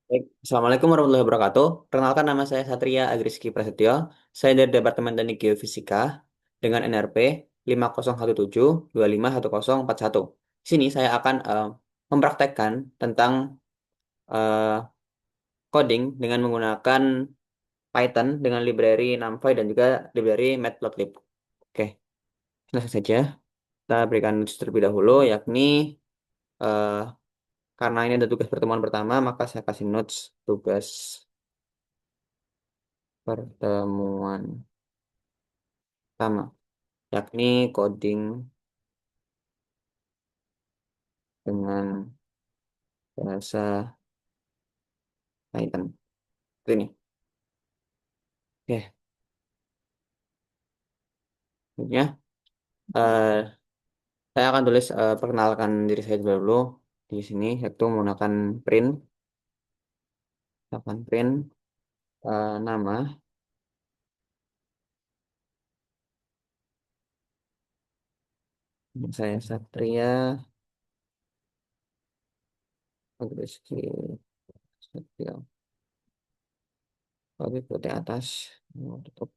Baik. Assalamualaikum warahmatullahi wabarakatuh. Perkenalkan nama saya Satria Agriski Prasetyo. Saya dari Departemen Teknik Geofisika dengan NRP 5017251041. Di sini saya akan mempraktekkan tentang eh, coding dengan menggunakan Python dengan library NumPy dan juga library Matplotlib. Oke, langsung saja. Kita berikan notes terlebih dahulu, yakni eh, karena ini ada tugas pertemuan pertama, maka saya kasih notes tugas pertemuan pertama, yakni coding dengan bahasa Python. Ini. Oke, selanjutnya eh, saya akan tulis perkenalkan diri saya dulu di sini, yaitu menggunakan print, akan print nama saya Satria Agriski Satrio. Oke, di atas. Tutup.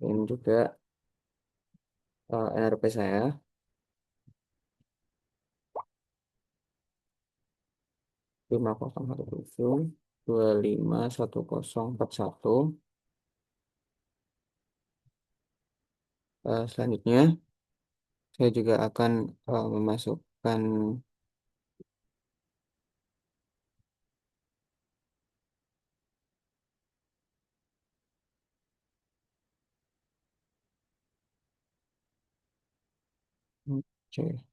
Ini juga NRP saya 5017251041. Selanjutnya saya juga akan memasukkan C.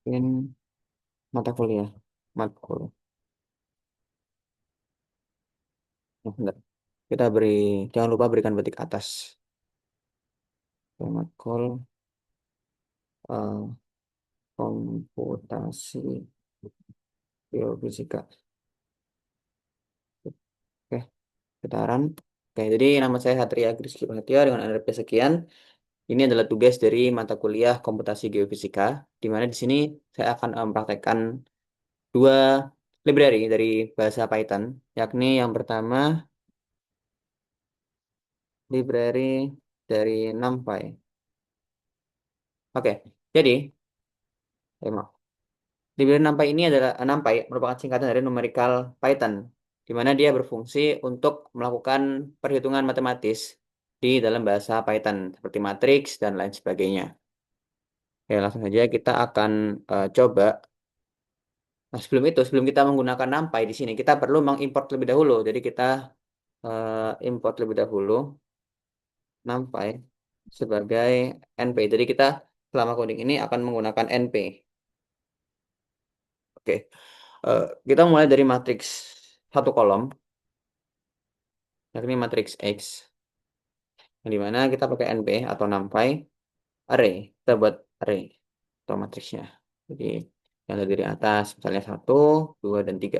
Ini mata kuliah, matkul. Bentar. Kita beri, jangan lupa berikan batik atas. Oke, matkul eh, komputasi biofisika. Oke, sekitaran. Oke, jadi nama saya Satria Griski Prasetyo dengan NRP sekian. Ini adalah tugas dari mata kuliah komputasi geofisika, di mana di sini saya akan mempraktekkan dua library dari bahasa Python, yakni yang pertama library dari NumPy. Oke, jadi, maaf. Library NumPy ini adalah NumPy merupakan singkatan dari numerical Python, di mana dia berfungsi untuk melakukan perhitungan matematis di dalam bahasa Python seperti matriks dan lain sebagainya. Oke, langsung saja kita akan coba. Nah, sebelum itu, sebelum kita menggunakan NumPy di sini, kita perlu mengimport terlebih dahulu. Jadi kita import terlebih dahulu NumPy sebagai NP. Jadi kita selama coding ini akan menggunakan NP. Oke, kita mulai dari matriks satu kolom, yakni matriks X, yang dimana kita pakai NP atau NumPy array. Kita buat array atau matriksnya. Jadi yang terdiri atas, misalnya satu, dua, dan tiga.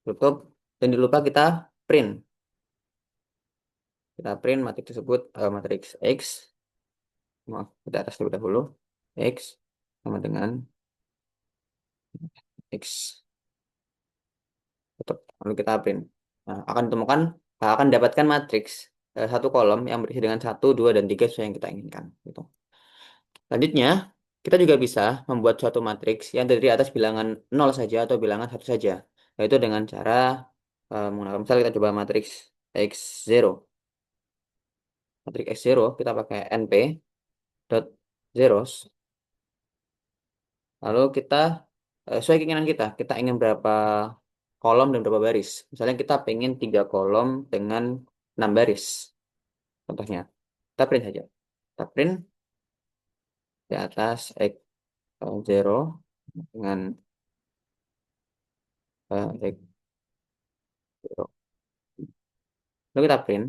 Tutup, dan jangan lupa kita print. Kita print matriks tersebut, matriks X, maaf, kita atas terlebih dahulu, X sama dengan X. Tutup. Lalu kita print. Nah, akan ditemukan, akan dapatkan matriks satu kolom yang berisi dengan satu, dua, dan tiga sesuai yang kita inginkan. Gitu. Selanjutnya, kita juga bisa membuat suatu matriks yang terdiri atas bilangan nol saja atau bilangan satu saja. Yaitu dengan cara menggunakan, misalnya kita coba matriks X0. Matriks X0 kita pakai NP dot zeros. Lalu kita sesuai keinginan kita ingin berapa kolom dan berapa baris. Misalnya kita pengen 3 kolom dengan 6 baris. Contohnya, kita print saja. Kita print di atas X0 dengan X0. Lalu kita print.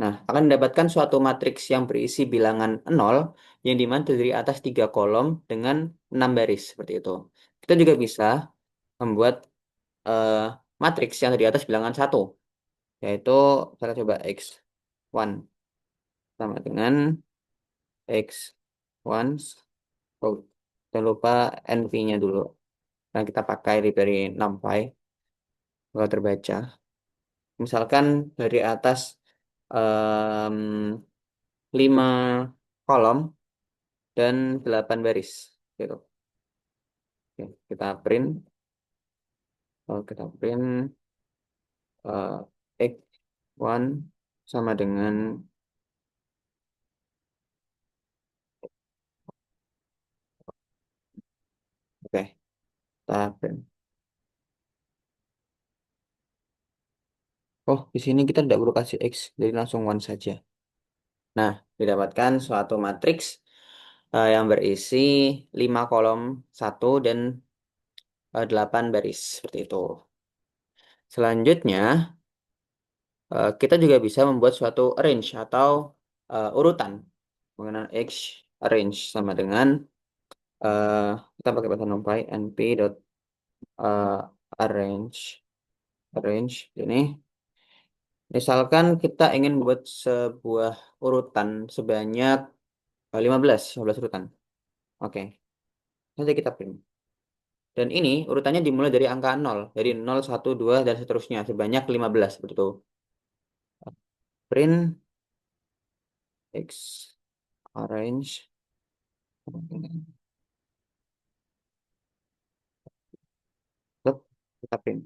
Nah, akan mendapatkan suatu matriks yang berisi bilangan nol yang dimana terdiri atas 3 kolom dengan 6 baris. Seperti itu. Kita juga bisa membuat eh, matriks yang terdiri atas bilangan satu, yaitu kita coba X1 sama dengan X1. Oh, jangan lupa NP-nya dulu. Nah, kita pakai library NumPy kalau terbaca. Misalkan dari atas em, 5 kolom dan 8 baris. Gitu. Oke, kita print X1 sama dengan, oke, kita print. Oh, di sini kita tidak perlu kasih X, jadi langsung one saja. Nah, didapatkan suatu matriks yang berisi 5 kolom satu dan 8 baris seperti itu. Selanjutnya, kita juga bisa membuat suatu arrange atau urutan mengenai X arrange sama dengan eh, kita pakai bahasa NumPy np dot arrange arrange ini. Misalkan kita ingin buat sebuah urutan sebanyak 15 urutan. Oke, nanti kita print. Dan ini urutannya dimulai dari angka 0, dari 0, 1, 2, dan seterusnya, sebanyak 15. Seperti itu. Print X arrange. Tetap kita print.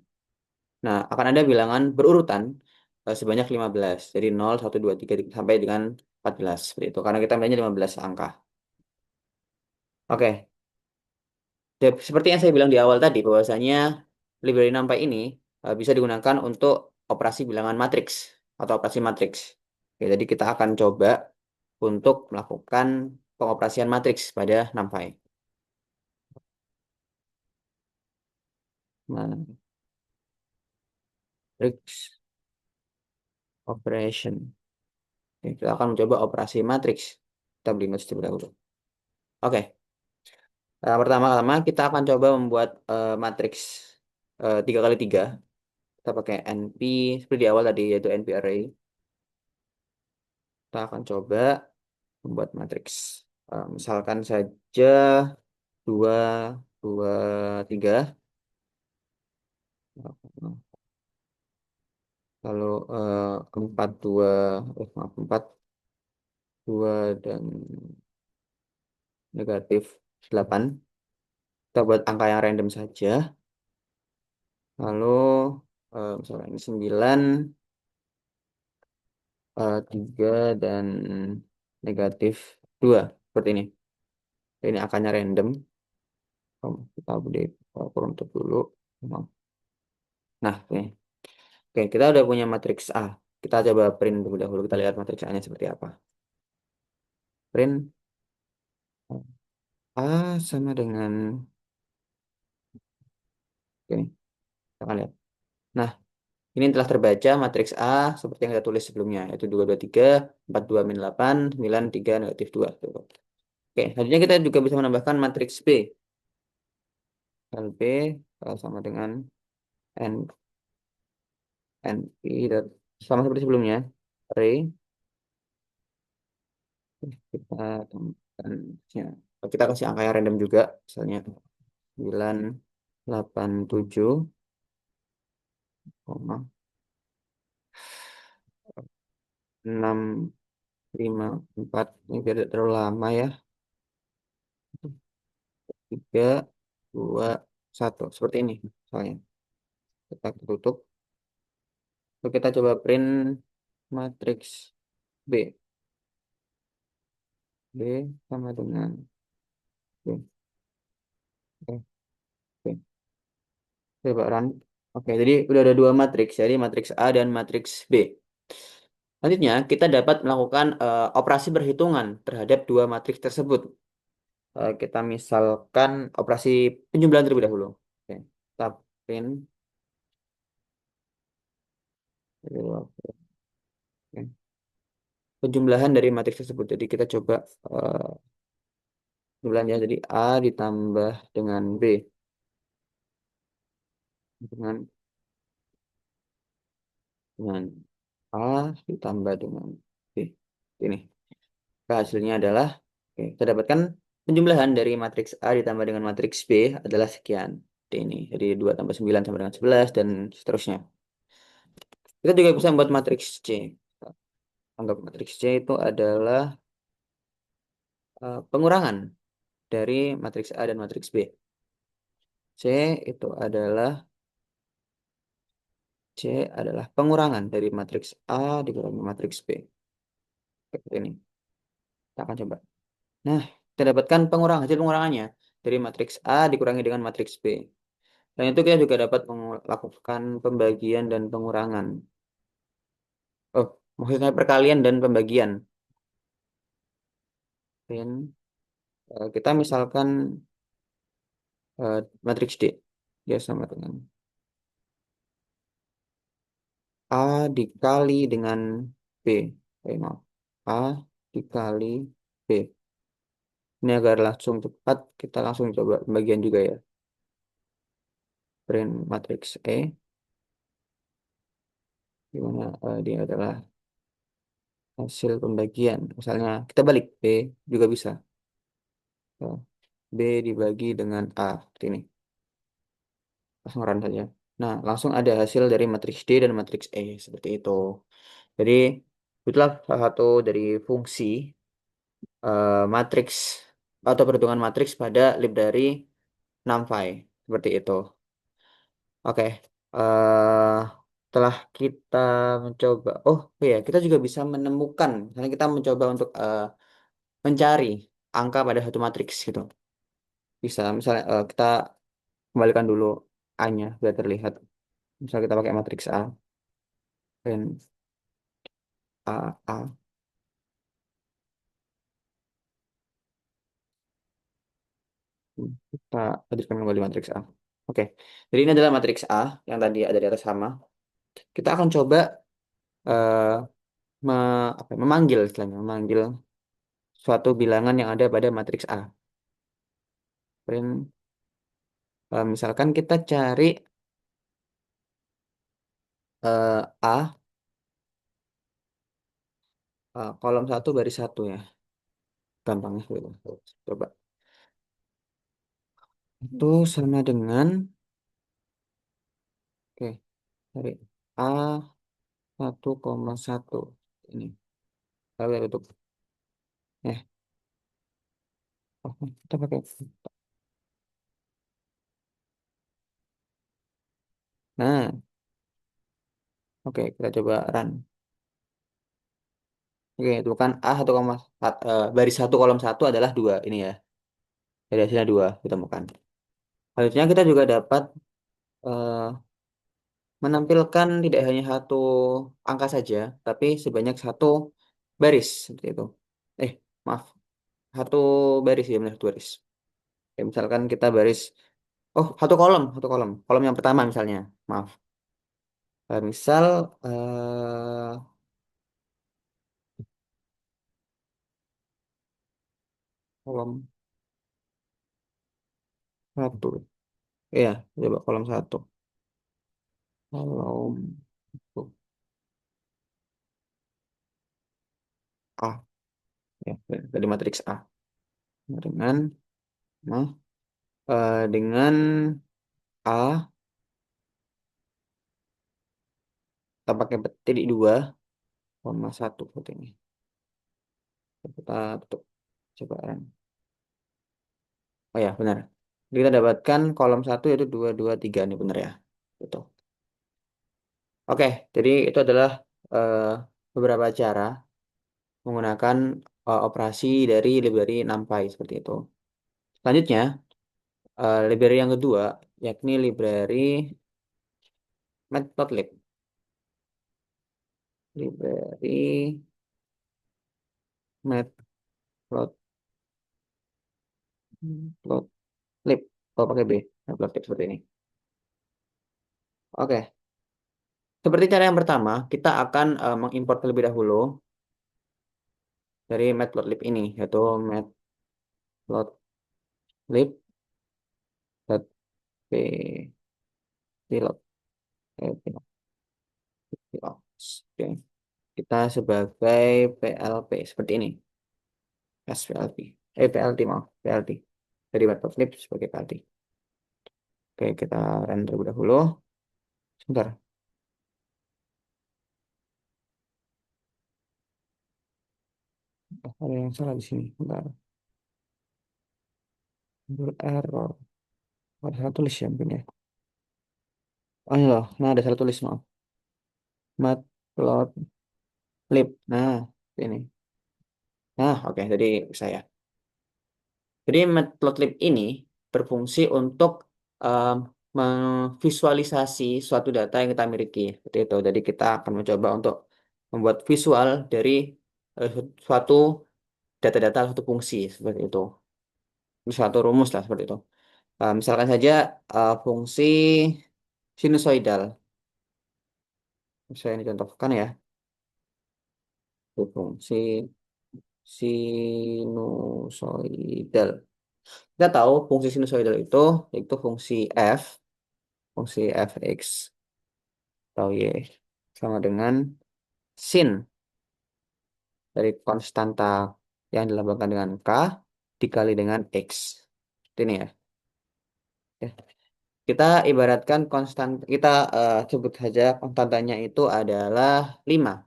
Nah, akan ada bilangan berurutan sebanyak 15. Jadi 0, 1, 2, 3, sampai dengan 14. Seperti itu. Karena kita ambilnya 15 angka. Oke. Seperti yang saya bilang di awal tadi, bahwasanya library NumPy ini bisa digunakan untuk operasi bilangan matriks atau operasi matriks. Oke, jadi kita akan coba untuk melakukan pengoperasian matriks pada NumPy. Matrix operation. Oke, kita akan mencoba operasi matriks. Kita beli notes terlebih dahulu. Oke, pertama-tama kita akan coba membuat matriks 3 kali 3. Kita pakai NP seperti di awal tadi, yaitu NP array. Kita akan coba membuat matriks. Misalkan saja 2, 2, 3. Lalu 4, 2, maaf, 4, 2, dan negatif 8. Kita buat angka yang random saja. Lalu misalkan ini 9, 3, dan negatif 2. Seperti ini. Ini angkanya random. Kita update prompt dulu. Nah, oke. Oke, kita udah punya matriks A. Kita coba print terlebih dahulu. Kita lihat matriks A-nya seperti apa. Print A sama dengan, oke, kita akan lihat. Nah, ini telah terbaca matriks A seperti yang kita tulis sebelumnya, yaitu 2, 2, 3, 4, 2, min 8, 9, 3, negatif 2. Oke, selanjutnya kita juga bisa menambahkan matriks B. LB sama dengan N, NP, dan sama seperti sebelumnya. Array, kita tambahkan, ya, kita kasih angka yang random juga, misalnya 9, 8, 7, 6, 5, 4. Ini biar tidak terlalu lama ya. 3, 2, 1. Seperti ini misalnya. Kita tutup. Lalu kita coba print matriks B. B sama dengan B. Oke, oke. Coba run. Oke, jadi udah ada dua matriks, jadi matriks A dan matriks B. Selanjutnya, kita dapat melakukan operasi perhitungan terhadap dua matriks tersebut. Kita misalkan operasi penjumlahan terlebih dahulu. Oke, kita print. Oke. Penjumlahan dari matriks tersebut. Jadi kita coba jumlahnya, jadi A ditambah dengan B dengan dengan A ditambah dengan B. Ini. Maka hasilnya adalah, oke, kita dapatkan penjumlahan dari matriks A ditambah dengan matriks B adalah sekian. Ini. Jadi 2 tambah 9 sama dengan 11 dan seterusnya. Kita juga bisa membuat matriks C. Anggap matriks C itu adalah pengurangan dari matriks A dan matriks B. C itu adalah C adalah pengurangan dari matriks A dikurangi matriks B. Seperti ini. Kita akan coba. Nah, kita dapatkan hasil pengurangannya dari matriks A dikurangi dengan matriks B. Dan itu kita juga dapat melakukan pembagian dan pengurangan. Oh, maksudnya perkalian dan pembagian. Dan kita misalkan matriks D. Dia sama dengan A dikali dengan B. Maaf. A dikali B. Ini agar langsung cepat, kita langsung coba pembagian juga ya. Print matriks E, di mana dia adalah hasil pembagian. Misalnya kita balik B juga bisa. Ya, B dibagi dengan A, seperti ini. Langsung run saja. Nah, langsung ada hasil dari matriks D dan matriks E, seperti itu. Jadi, itulah salah satu dari fungsi matriks atau perhitungan matriks pada lib dari NumPy. Seperti itu. Oke, setelah kita mencoba, oh iya, kita juga bisa menemukan, misalnya kita mencoba untuk mencari angka pada satu matriks gitu. Bisa, misalnya kita kembalikan dulu A-nya biar terlihat. Misalnya kita pakai matriks A, dan A, A, kita hadirkan kembali matriks A. Oke, jadi ini adalah matriks A yang tadi ada di atas sama. Kita akan coba eh, memanggil, istilahnya, memanggil suatu bilangan yang ada pada matriks A. Print, misalkan kita cari A, kolom satu baris satu ya, gampangnya gitu. Coba itu sama dengan, oke, cari A 1,1 ini. Lalu tutup. Kita pakai. Nah, oke, kita coba run. Oke, itu kan A 1,4 baris satu kolom satu adalah 2 ini ya. Jadi hasilnya 2 ditemukan. Selanjutnya kita juga dapat eh, menampilkan tidak hanya satu angka saja, tapi sebanyak satu baris seperti itu. Eh, maaf, satu baris ya, benar, satu baris. Oke, misalkan kita baris, oh, satu kolom, kolom yang pertama misalnya, maaf. Misal kolom satu, ya, coba kolom satu, kolom satu, A, ya, dari matriks A dengan, nah, dengan A kita pakai titik dua, koma satu seperti ini. Kita tutup, coba run. Oh ya, benar. Jadi kita dapatkan kolom satu yaitu 223 ini benar ya. Betul. Oke, jadi itu adalah eh, beberapa cara menggunakan operasi dari library NumPy seperti itu. Selanjutnya, library yang kedua yakni library Matplotlib. Library Matplotlib. Kalau pakai B, Matplotlib seperti ini. Oke, seperti cara yang pertama, kita akan mengimport terlebih dahulu dari Matplotlib ini, yaitu matplotlib.py. Oke. Kita sebagai PLP seperti ini. SPLP. PLT mau. PLT. Jadi matplotlib sebagai PLT. Oke, kita render terlebih dahulu. Sebentar. Ada yang salah di sini. Sebentar. Muncul error. Ada salah tulis ya mungkin ya. Oh ini loh. Nah ada salah tulis maaf. Matplotlib. Nah ini. Nah oke. Jadi saya. Jadi matplotlib ini berfungsi untuk em, memvisualisasi suatu data yang kita miliki. Seperti itu. Jadi kita akan mencoba untuk membuat visual dari suatu data-data suatu fungsi seperti itu. Suatu rumus lah seperti itu. Misalkan saja fungsi sinusoidal. Saya ini contohkan ya. Itu fungsi sinusoidal. Kita tahu fungsi sinusoidal itu fungsi f, fungsi fx atau y sama dengan sin dari konstanta yang dilambangkan dengan k dikali dengan x. Ini ya. Ya. Kita ibaratkan konstan kita sebut saja konstantanya itu adalah 5.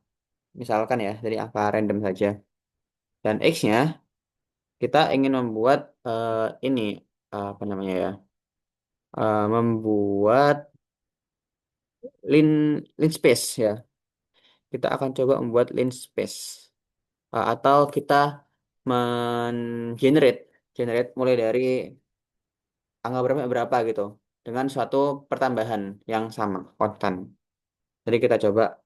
Misalkan ya, dari angka random saja. Dan x-nya kita ingin membuat ini apa namanya ya? Membuat lin lin space ya. Kita akan coba membuat lin space. Atau kita men-generate generate mulai dari angka berapa berapa gitu dengan suatu pertambahan yang sama konstan. Jadi kita coba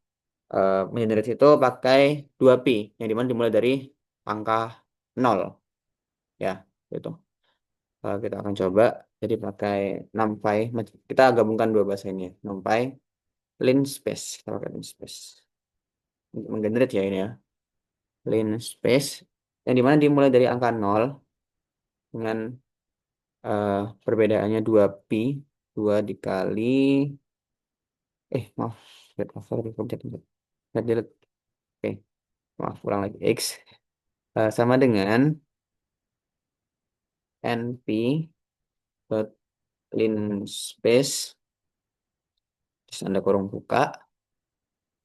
mengenerate itu pakai 2pi yang dimana dimulai dari angka 0 ya gitu. Kita akan coba jadi pakai numpy, kita gabungkan dua bahasa ini ya. Numpy linspace, kita pakai linspace untuk menggenerate ya ini ya. Linspace yang dimana dimulai dari angka 0 dengan eh, perbedaannya 2pi, 2 dikali maaf, maaf sorry, pencet. Oke, maaf ulang lagi x sama dengan np dot linspace tanda kurung buka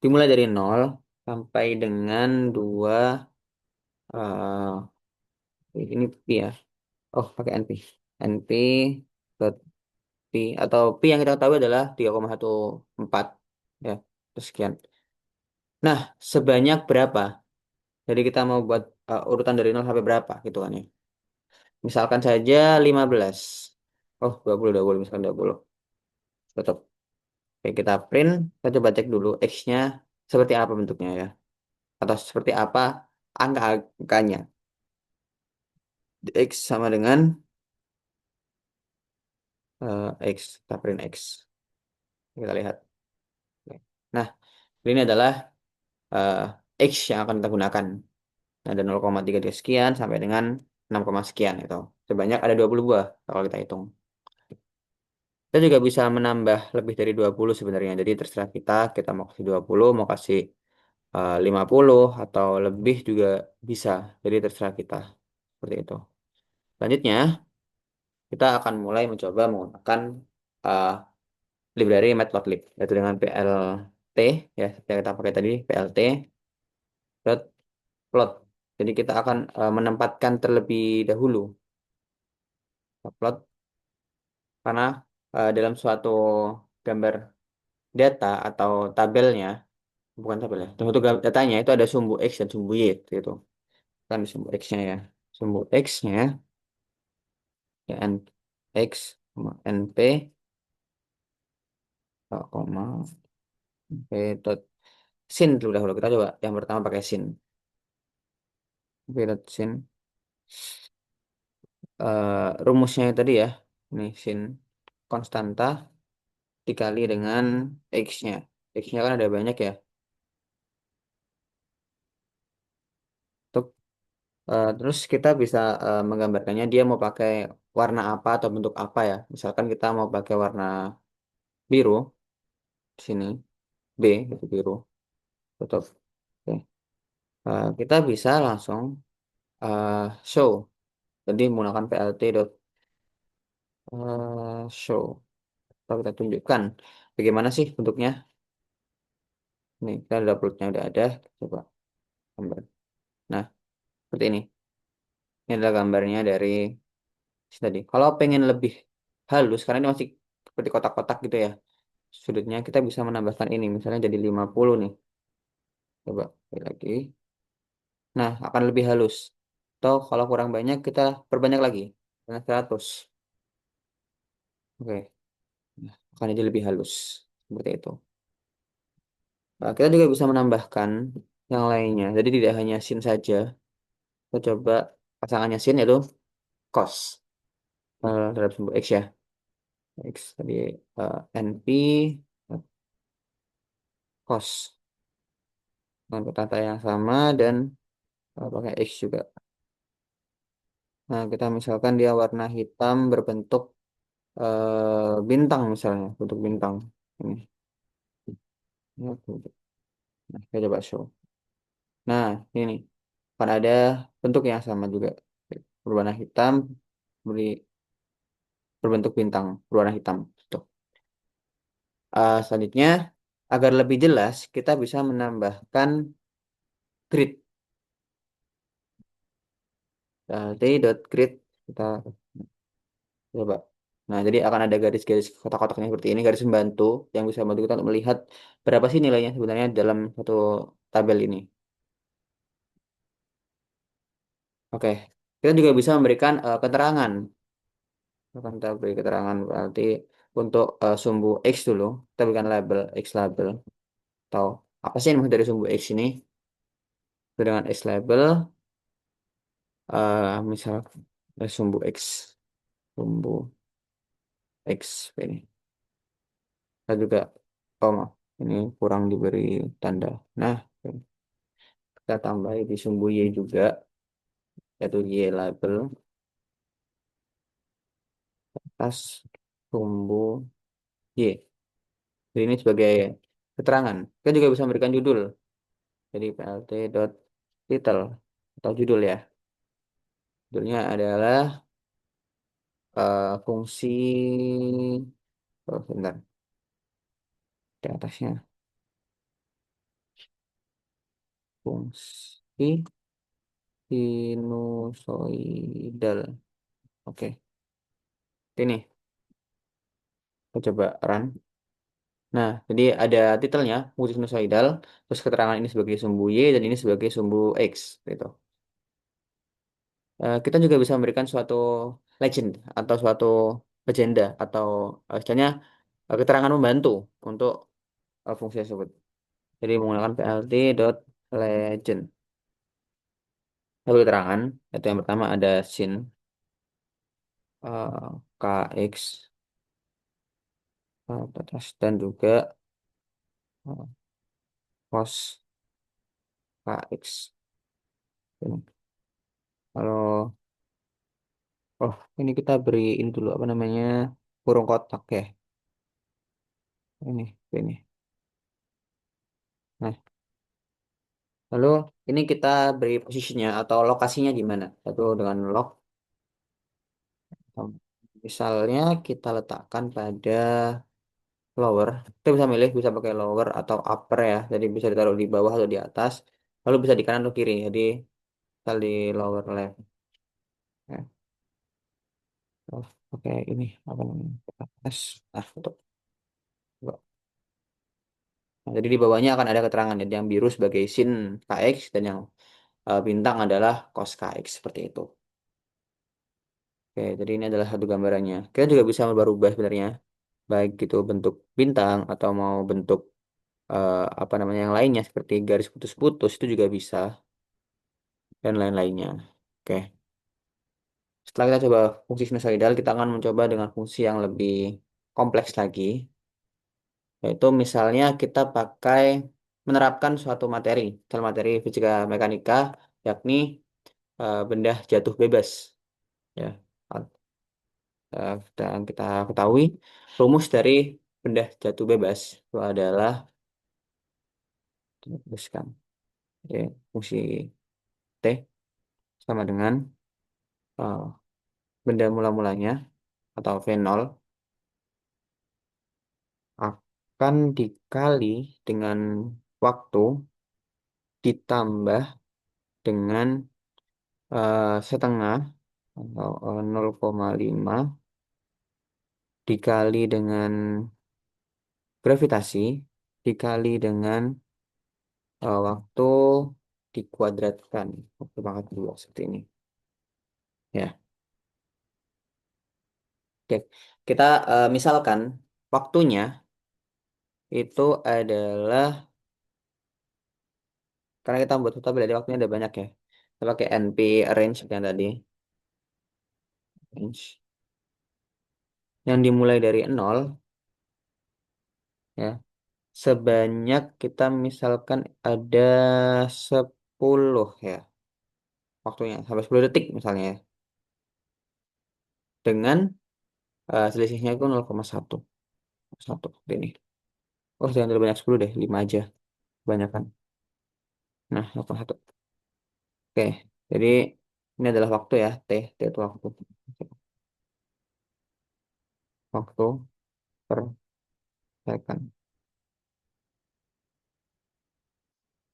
dimulai dari 0 sampai dengan 2 ini pi ya. Oh, pakai np. Np dot pi atau pi yang kita tahu adalah 3,14 ya. Terus sekian. Nah, sebanyak berapa? Jadi kita mau buat urutan dari 0 sampai berapa gitu kan ya. Misalkan saja 15. Oh, 20 misalkan 20. Tetap. Oke, kita print, kita coba cek dulu X-nya seperti apa bentuknya ya. Atau seperti apa angka-angkanya. X sama dengan X, kita print X. Kita lihat. Oke. Nah, ini adalah eh, X yang akan kita gunakan. Ada 0,33 sekian sampai dengan 6, sekian itu. Sebanyak ada 20 buah kalau kita hitung. Kita juga bisa menambah lebih dari 20 sebenarnya. Jadi terserah kita mau kasih 20, mau kasih 50 atau lebih juga bisa. Jadi terserah kita. Seperti itu. Selanjutnya, kita akan mulai mencoba menggunakan uh, library matplotlib yaitu dengan plt ya seperti yang kita pakai tadi plt dot plot. Jadi kita akan menempatkan terlebih dahulu plot karena dalam suatu gambar data atau tabelnya bukan tabel ya dalam suatu datanya itu ada sumbu x dan sumbu y gitu kan sumbu x-nya ya sumbu x-nya ya n x np koma p dot sin dulu dahulu kita coba yang pertama pakai sin p dot sin rumusnya yang tadi ya ini sin konstanta dikali dengan x-nya x-nya kan ada banyak ya untuk terus kita bisa menggambarkannya dia mau pakai warna apa atau bentuk apa ya misalkan kita mau pakai warna biru di sini B itu biru tutup. Oke. Kita bisa langsung eh, show. Jadi menggunakan plt dot show. Kalau kita tunjukkan bagaimana sih bentuknya. Nih, kita udah uploadnya udah ada. Coba gambar. Nah, seperti ini. Ini adalah gambarnya dari tadi. Kalau pengen lebih halus, karena ini masih seperti kotak-kotak gitu ya. Sudutnya kita bisa menambahkan ini. Misalnya jadi 50 nih. Coba sekali lagi. Nah, akan lebih halus. Atau kalau kurang banyak, kita perbanyak lagi. Dengan 100. Oke. Nah, akan jadi lebih halus. Seperti itu. Nah, kita juga bisa menambahkan yang lainnya. Jadi tidak hanya sin saja. Kita coba pasangannya sin yaitu cos. Terhadap sumbu X ya. X tadi NP cos. Dengan kata yang sama dan pakai X juga. Nah, kita misalkan dia warna hitam berbentuk bintang misalnya. Bentuk bintang. Ini. Nah, kita coba show. Nah, ini. Kan ada bentuk yang sama juga. Berwarna hitam, berbentuk bintang, berwarna hitam. Tuh. Selanjutnya, agar lebih jelas, kita bisa menambahkan grid. T.grid kita coba. Nah, jadi akan ada garis-garis kotak-kotaknya seperti ini, garis membantu yang bisa membantu kita untuk melihat berapa sih nilainya sebenarnya dalam satu tabel ini. Oke, kita juga bisa memberikan keterangan. Akan kita beri keterangan berarti untuk sumbu X dulu, kita berikan label X label atau apa sih yang dimaksud dari sumbu X ini? Itu dengan X label, misal sumbu X, sumbu X ini. Kita juga, oh maaf, ini kurang diberi tanda. Nah, kita tambah di sumbu Y juga, yaitu Y label atas sumbu Y. Jadi ini sebagai keterangan. Kita juga bisa memberikan judul. Jadi plt dot title atau judul ya. Judulnya adalah fungsi, oh, sebentar, di atasnya fungsi sinusoidal. Oke, ini kita coba run. Nah, jadi ada titelnya fungsi sinusoidal, terus keterangan ini sebagai sumbu Y dan ini sebagai sumbu X, gitu. Kita juga bisa memberikan suatu legend atau suatu legenda atau istilahnya keterangan membantu untuk fungsi tersebut. Jadi menggunakan plt.legend. Lalu keterangan, itu yang pertama ada sin kx atas dan juga uh, cos kx. Ini. Kalau oh ini kita beri ini dulu apa namanya kurung kotak ya. Ini. Nah, lalu ini kita beri posisinya atau lokasinya di mana? Satu dengan log. Misalnya kita letakkan pada lower. Kita bisa milih bisa pakai lower atau upper ya. Jadi bisa ditaruh di bawah atau di atas. Lalu bisa di kanan atau kiri. Jadi kita di lower left. Ya. Oh, pakai ini apa namanya? Atas. Nah, untuk nah, jadi di bawahnya akan ada keterangan. Jadi yang biru sebagai sin kx dan yang bintang adalah cos kx seperti itu. Oke, jadi ini adalah satu gambarannya. Kita juga bisa merubah sebenarnya, baik itu bentuk bintang atau mau bentuk apa namanya yang lainnya seperti garis putus-putus itu juga bisa dan lain-lainnya. Oke, setelah kita coba fungsi sinusoidal, kita akan mencoba dengan fungsi yang lebih kompleks lagi, yaitu misalnya kita pakai menerapkan suatu materi, misal materi fisika mekanika, yakni benda jatuh bebas. Ya, dan kita ketahui rumus dari benda jatuh bebas itu adalah Teruskan. Oke, fungsi T sama dengan eh, benda mula-mulanya atau V0 akan dikali dengan waktu ditambah dengan setengah atau 0,5 dikali dengan gravitasi dikali dengan waktu dikuadratkan waktu pangkat dua seperti ini. Ya, oke. Kita misalkan waktunya itu adalah karena kita membuat total berarti waktunya ada banyak ya. Kita pakai NP range yang tadi. Range. Yang dimulai dari nol ya. Sebanyak kita misalkan ada 10 ya waktunya sampai 10 detik misalnya ya. Dengan selisihnya itu 0,1 satu seperti ini. Oh, jangan terlalu banyak 10 deh, 5 aja. Kebanyakan. Nah, 0,1. Oke, jadi ini adalah waktu ya, T. T itu waktu. Waktu per second.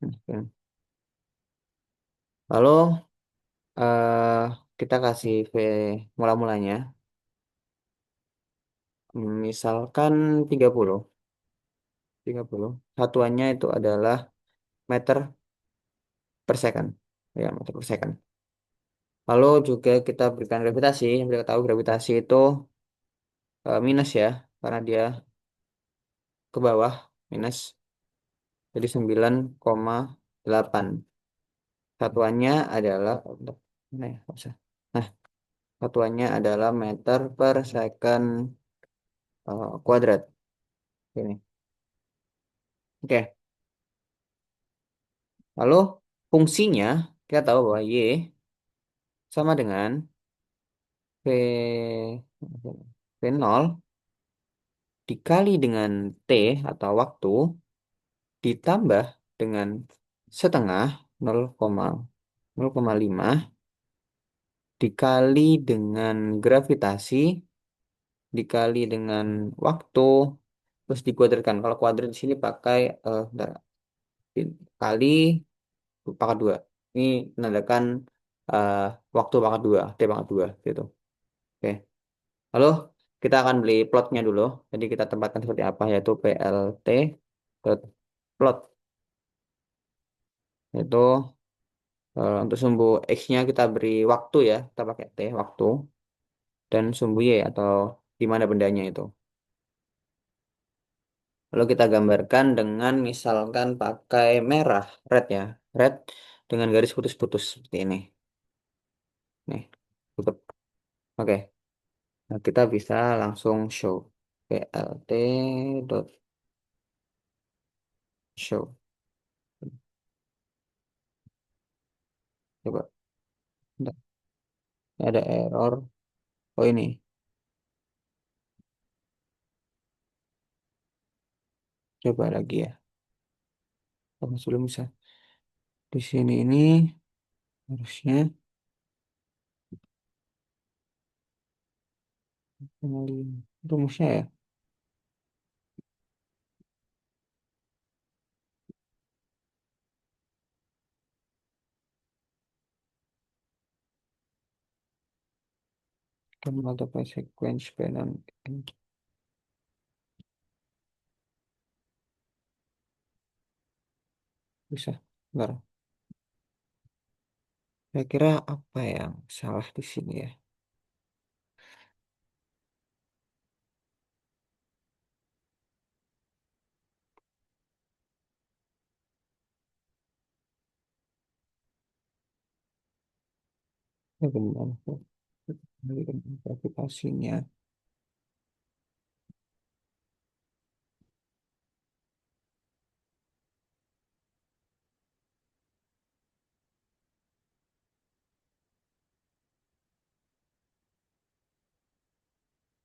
Oke. Lalu eh, kita kasih V mula-mulanya. Misalkan 30. 30. Satuannya itu adalah meter per second. Ya, meter per second. Lalu juga kita berikan gravitasi. Yang kita tahu gravitasi itu minus ya, karena dia ke bawah minus. Jadi 9,8. Satuannya adalah mana ya? Nggak usah. Nah, satuannya adalah meter per second kuadrat. Ini. Oke. Lalu fungsinya kita tahu bahwa Y sama dengan V V0 dikali dengan T atau waktu ditambah dengan setengah 0,5 dikali dengan gravitasi dikali dengan waktu terus dikuadratkan. Kalau kuadrat di sini pakai bentar, kali pangkat dua. Ini menandakan eh, waktu pangkat dua, T pangkat dua gitu. Oke. Lalu kita akan beli plotnya dulu. Jadi kita tempatkan seperti apa yaitu PLT dot plot itu untuk sumbu X-nya kita beri waktu ya, kita pakai T waktu dan sumbu Y atau di mana bendanya itu. Lalu kita gambarkan dengan misalkan pakai merah, red ya. Red dengan garis putus-putus seperti ini. Nih, tutup. Oke, nah, kita bisa langsung show. PLT dot show. Coba, bentar. Ini ada error. Oh ini, coba lagi ya. Oh, belum bisa. Di sini ini harusnya kembali rumusnya ya. Kan multiply sequence pelan bisa. Bentar. Saya kira apa yang salah di sini ya? Bagaimana? Aplikasinya.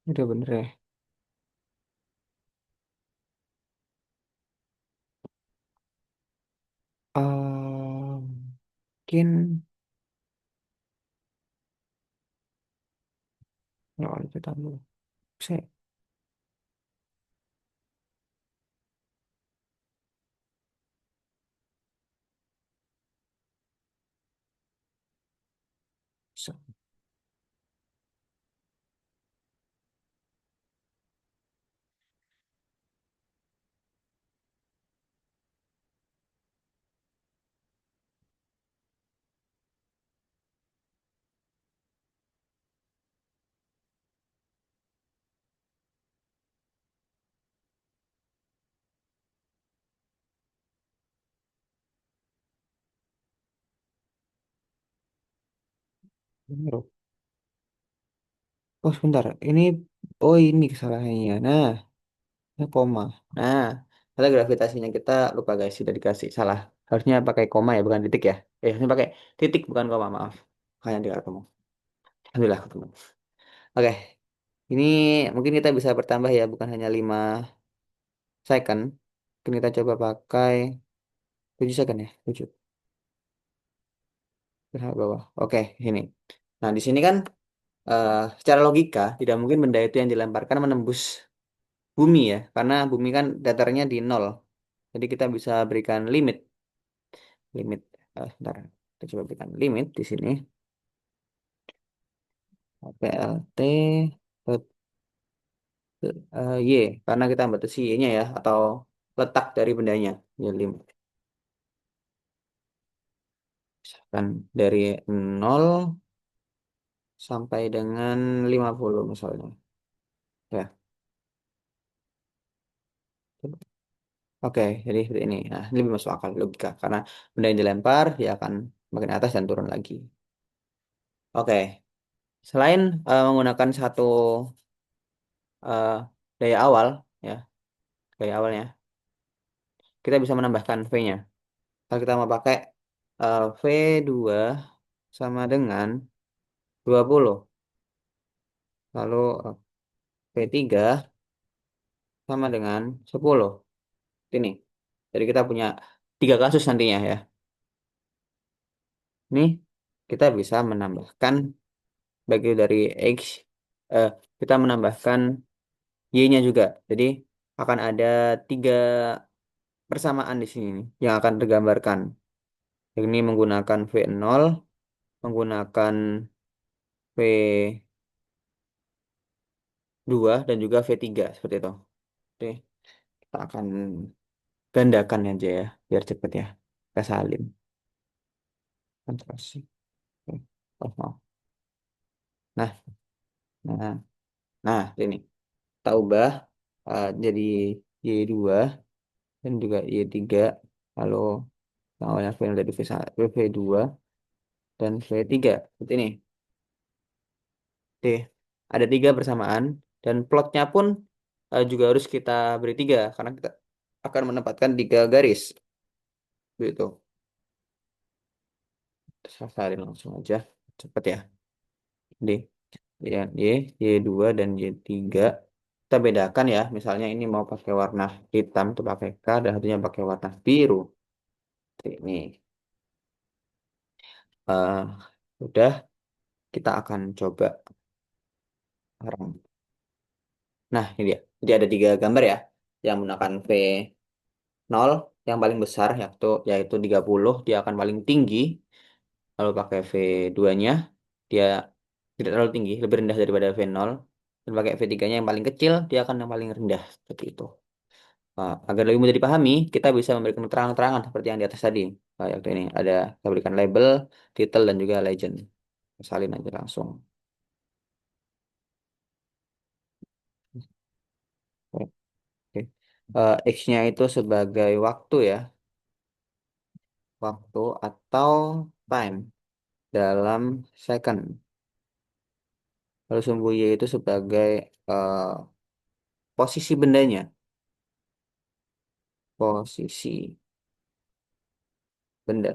Udah bener ya. Mungkin oh, itu tambah. Saya bener. Oh sebentar, ini oh ini kesalahannya. Nah, ini koma. Nah, kata gravitasinya kita lupa guys, sudah dikasih salah. Harusnya pakai koma ya, bukan titik ya. Harusnya pakai titik bukan koma, maaf. Makanya tidak ketemu. Alhamdulillah ketemu. Oke, ini mungkin kita bisa bertambah ya, bukan hanya 5 second. Mungkin kita coba pakai 7 second ya, 7 berapa bawah. Oke, ini. Nah, di sini kan secara logika tidak mungkin benda itu yang dilemparkan menembus bumi ya, karena bumi kan datarnya di nol. Jadi kita bisa berikan limit, limit. Bentar, kita coba berikan limit di sini. PLT Y, karena kita batasi Y-nya ya, atau letak dari bendanya. Ya, limit. Misalkan dari 0 sampai dengan 50 misalnya. Ya. Oke, jadi seperti ini. Nah, ini lebih masuk akal logika karena benda yang dilempar dia akan makin atas dan turun lagi. Oke, selain menggunakan satu eh, daya awal, ya, daya awalnya, kita bisa menambahkan V-nya. Kalau kita mau pakai V2 sama dengan 20, lalu V3 sama dengan 10. Ini. Jadi kita punya 3 kasus nantinya ya. Ini kita bisa menambahkan bagi dari X, eh, kita menambahkan Y-nya juga. Jadi akan ada 3 persamaan di sini nih, yang akan tergambarkan. Ini menggunakan V0, menggunakan V2, dan juga V3 seperti itu. Oke, kita akan gandakan aja ya, biar cepet ya. Kita salin. Kontrasi. Oke. Oh, maaf. Nah, nah, nah, ini. Kita ubah jadi Y2 dan juga Y3. Lalu yang awalnya V dari V1, V2 dan V3 seperti ini. Oke, ada 3 persamaan dan plotnya pun juga harus kita beri 3 karena kita akan menempatkan 3 garis. Begitu. Sasarin langsung aja. Cepet ya. D, ya, Y2 dan Y3. Kita bedakan ya. Misalnya ini mau pakai warna hitam itu pakai K dan satunya pakai warna biru. Ini eh udah kita akan coba sekarang. Nah, ini dia. Jadi ada 3 gambar ya yang menggunakan V0 yang paling besar yaitu 30, dia akan paling tinggi. Lalu pakai V2-nya dia tidak terlalu tinggi, lebih rendah daripada V0. Dan pakai V3-nya yang paling kecil, dia akan yang paling rendah seperti itu. Agar lebih mudah dipahami, kita bisa memberikan keterangan-keterangan seperti yang di atas tadi. Kayak ini ada kita berikan label, title dan juga legend. Salin aja langsung. Oke. X-nya itu sebagai waktu ya, waktu atau time dalam second. Lalu sumbu Y itu sebagai eh, posisi bendanya, posisi benda.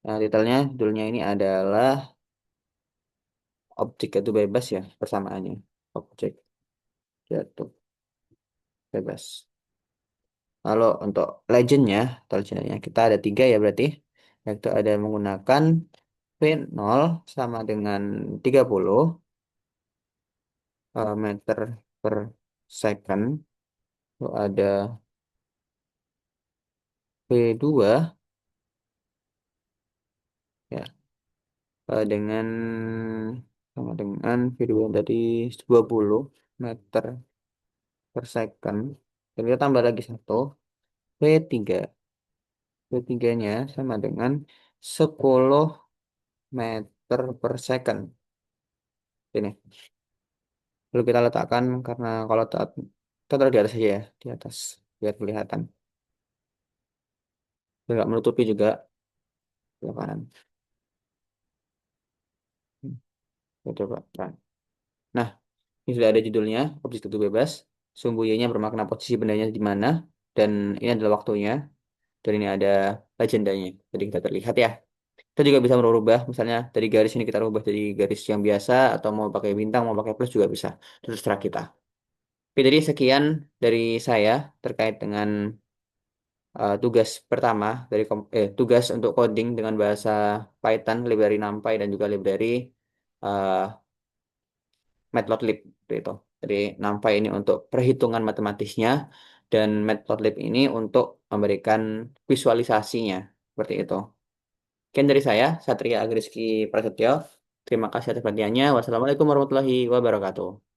Nah, detailnya, judulnya ini adalah objek itu bebas ya persamaannya. Objek jatuh bebas. Kalau untuk legendnya, atau legendnya kita ada tiga ya berarti. Yaitu ada menggunakan V0 sama dengan 30 meter per second. Lalu ada V2 ya dengan sama dengan V2 yang tadi 20 meter per second. Dan kita tambah lagi satu V3. V3-nya sama dengan 10 meter per second. Ini. Lalu kita letakkan karena kalau kita taruh di atas aja ya, di atas biar kelihatan. Biar nggak menutupi juga sebelah kanan. Hmm, kita coba. Nah, ini sudah ada judulnya, objek tertutup bebas. Sumbu Y-nya bermakna posisi bendanya di mana, dan ini adalah waktunya, dan ini ada legendanya. Jadi kita terlihat ya. Kita juga bisa merubah, misalnya dari garis ini kita rubah jadi garis yang biasa, atau mau pakai bintang, mau pakai plus juga bisa. Itu terserah kita. Oke, jadi sekian dari saya terkait dengan tugas pertama tugas untuk coding dengan bahasa Python, library NumPy dan juga library uh, Matplotlib seperti itu. Jadi NumPy ini untuk perhitungan matematisnya dan Matplotlib ini untuk memberikan visualisasinya seperti itu. Sekian dari saya, Satria Agriski Prasetyo. Terima kasih atas perhatiannya. Wassalamualaikum warahmatullahi wabarakatuh.